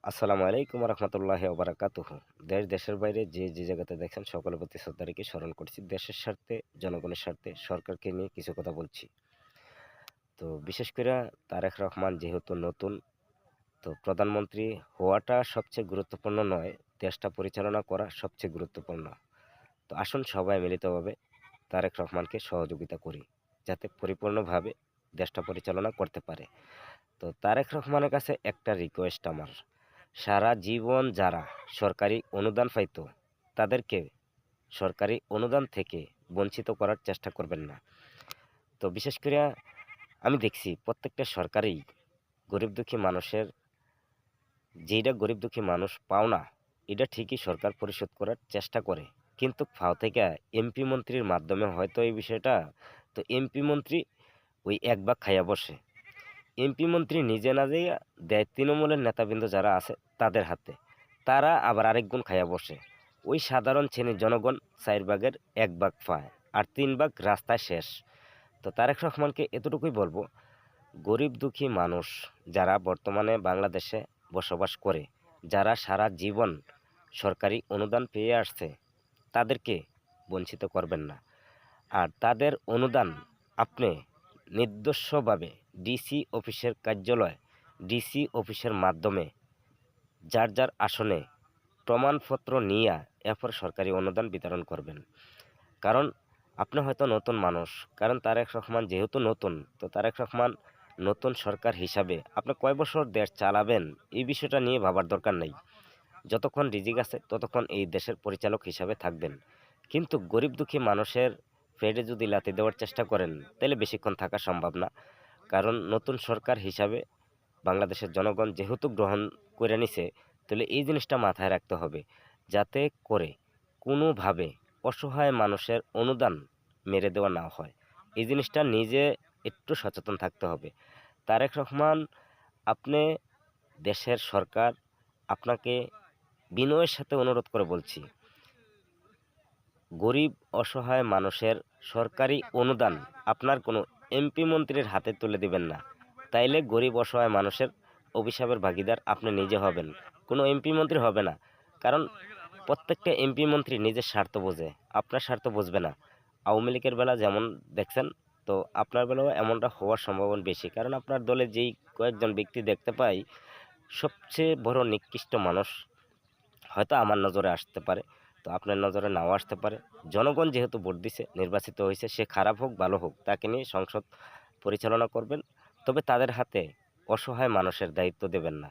আসসালামু আলাইকুম রহমতুল্লাহি ওবারাকাতুহু। দেশের বাইরে যে জায়গাতে দেখেন সকলের প্রতি শ্রদ্ধা রেখে স্মরণ করছি। দেশের স্বার্থে, জনগণের স্বার্থে সরকারকে নিয়ে কিছু কথা বলছি। তো বিশেষ করে তারেক রহমান যেহেতু নতুন, তো প্রধানমন্ত্রী হওয়াটা সবচেয়ে গুরুত্বপূর্ণ নয়, দেশটা পরিচালনা করা সবচেয়ে গুরুত্বপূর্ণ। তো আসুন সবাই মিলিতভাবে তারেক রহমানকে সহযোগিতা করি, যাতে পরিপূর্ণভাবে দেশটা পরিচালনা করতে পারে। তো তারেক রহমানের কাছে একটা রিকোয়েস্ট আমার, সারা জীবন যারা সরকারি অনুদান পাইতো তাদেরকে সরকারি অনুদান থেকে বঞ্চিত করার চেষ্টা করবেন না। তো বিশেষ করে আমি দেখছি প্রত্যেকটা সরকারেই গরিব দুঃখী মানুষের যেইটা গরিব দুঃখী মানুষ পাওনা, এটা ঠিকই সরকার পরিশোধ করার চেষ্টা করে, কিন্তু ফাও থেকে এমপি মন্ত্রীর মাধ্যমে হয়তো এই বিষয়টা, তো এমপি মন্ত্রী ওই এক ভাগ খাইয়া বসে। এমপি মন্ত্রী নিজে না যাইয়া দেয় তৃণমূলের নেতাবৃন্দ যারা আছে তাদের হাতে, তারা আবার আরেক গুণ খাইয়া বসে। ওই সাধারণ শ্রেণীর জনগণ 4 ভাগের 1 ভাগ পায়, আর 3 ভাগ রাস্তায় শেষ। তো তারেক রহমানকে এতটুকুই বলবো, গরিব দুঃখী মানুষ যারা বর্তমানে বাংলাদেশে বসবাস করে, যারা সারা জীবন সরকারি অনুদান পেয়ে আসছে, তাদেরকে বঞ্চিত করবেন না। আর তাদের অনুদান আপনি নির্দিষ্টভাবে ডিসি অফিসের কার্যালয়, ডিসি অফিসের মাধ্যমে যার যার আসনে প্রমাণপত্র নিয়ে এরপর সরকারি অনুদান বিতরণ করবেন। কারণ আপনি হয়তো নতুন মানুষ, কারণ তারেক রহমান যেহেতু নতুন, তো তারেক রহমান নতুন সরকার হিসাবে আপনি কয় বছর দেশ চালাবেন এই বিষয়টা নিয়ে ভাবার দরকার নেই। যতক্ষণ রিজিক আছে ততক্ষণ এই দেশের পরিচালক হিসাবে থাকবেন। কিন্তু গরিব দুঃখী মানুষের পেটে যদি লাথি দেওয়ার চেষ্টা করেন, তাহলে বেশিক্ষণ থাকা সম্ভব না। কারণ নতুন সরকার হিসাবে বাংলাদেশের জনগণ যেহেতু গ্রহণ করে নিছে, তাহলে এই জিনিসটা মাথায় রাখতে হবে, যাতে করে কোনোভাবে অসহায় মানুষের অনুদান মেরে দেওয়া না হয়। এই জিনিসটা নিজে একটু সচেতন থাকতে হবে। তারেক রহমান, আপনি দেশের সরকার, আপনাকে বিনয়ের সাথে অনুরোধ করে বলছি, গরিব অসহায় মানুষের সরকারি অনুদান আপনার কোনো এমপি মন্ত্রীর হাতে তুলে দিবেন না। তাইলে গরিব অসহায় মানুষের অভিশাপের ভাগিদার আপনি নিজে হবেন, কোনো এমপি মন্ত্রী হবে না। কারণ প্রত্যেকটা এমপি মন্ত্রী নিজের স্বার্থ বোঝে, আপনার স্বার্থ বুঝবে না। আওয়ামী লীগের বেলা যেমন দেখছেন, তো আপনার বেলাও এমনটা হওয়ার সম্ভাবনা বেশি, কারণ আপনার দলে যেই কয়েকজন ব্যক্তি দেখতে পাই, সবচেয়ে বড় নিকৃষ্ট মানুষ হয়তো আমার নজরে আসতে পারে, তো আপনার নজরে নাও আসতে পারে। জনগণ যেহেতু ভোট দিছে, নির্বাচিত হয়েছে, সে খারাপ হোক ভালো হোক তাকে নিয়ে সংসদ পরিচালনা করবেন। তবে তাদের হাতে অসহায় মানুষের দায়িত্ব দেবেন না।